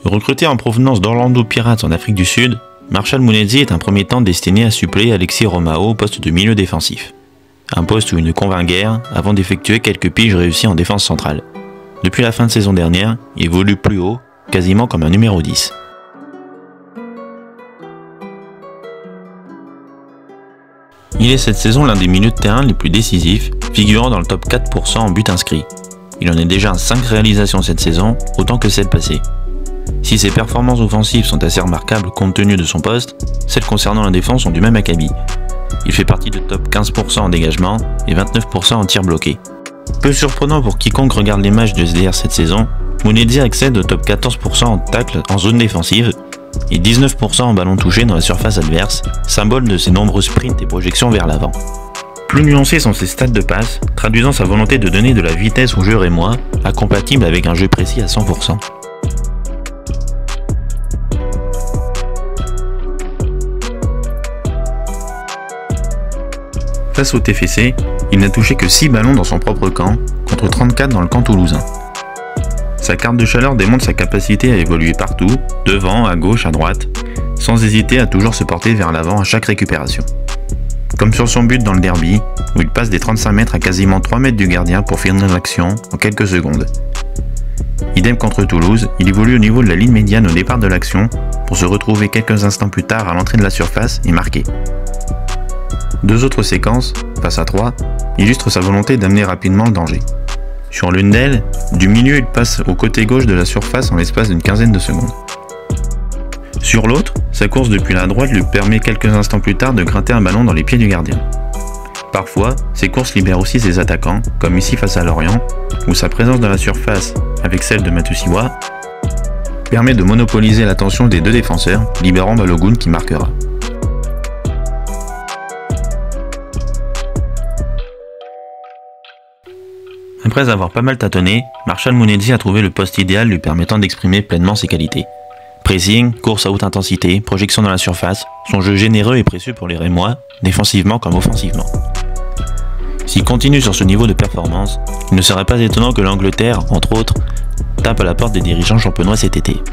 Recruté en provenance d'Orlando Pirates en Afrique du Sud, Marshall Munetsi est un premier temps destiné à suppléer Alexis Romao au poste de milieu défensif. Un poste où il ne convainc guère avant d'effectuer quelques piges réussies en défense centrale. Depuis la fin de saison dernière, il évolue plus haut, quasiment comme un numéro 10. Il est cette saison l'un des milieux de terrain les plus décisifs, figurant dans le top 4% en buts inscrits. Il en est déjà à 5 réalisations cette saison, autant que celle passée. Si ses performances offensives sont assez remarquables compte tenu de son poste, celles concernant la défense sont du même acabit. Il fait partie du top 15% en dégagement et 29% en tir bloqué. Peu surprenant pour quiconque regarde les matchs de SDR cette saison, Munetsi accède au top 14% en tacle en zone défensive et 19% en ballon touché dans la surface adverse, symbole de ses nombreux sprints et projections vers l'avant. Plus nuancés sont ses stats de passe, traduisant sa volonté de donner de la vitesse au jeu rémois, incompatible avec un jeu précis à 100%. Face au TFC, il n'a touché que 6 ballons dans son propre camp, contre 34 dans le camp toulousain. Sa carte de chaleur démontre sa capacité à évoluer partout, devant, à gauche, à droite, sans hésiter à toujours se porter vers l'avant à chaque récupération. Comme sur son but dans le derby, où il passe des 35 mètres à quasiment 3 mètres du gardien pour finir l'action en quelques secondes. Idem contre Toulouse, il évolue au niveau de la ligne médiane au départ de l'action, pour se retrouver quelques instants plus tard à l'entrée de la surface et marquer. Deux autres séquences, face à 3, illustrent sa volonté d'amener rapidement le danger. Sur l'une d'elles, du milieu il passe au côté gauche de la surface en l'espace d'une quinzaine de secondes. Sur l'autre, sa course depuis la droite lui permet quelques instants plus tard de gratter un ballon dans les pieds du gardien. Parfois, ses courses libèrent aussi ses attaquants, comme ici face à Lorient, où sa présence dans la surface, avec celle de Matusiwa, permet de monopoliser l'attention des deux défenseurs, libérant Balogun qui marquera. Après avoir pas mal tâtonné, Marshall Munetsi a trouvé le poste idéal lui permettant d'exprimer pleinement ses qualités. Pressing, course à haute intensité, projection dans la surface, son jeu généreux et précieux pour les Rémois, défensivement comme offensivement. S'il continue sur ce niveau de performance, il ne serait pas étonnant que l'Angleterre, entre autres, tape à la porte des dirigeants champenois cet été.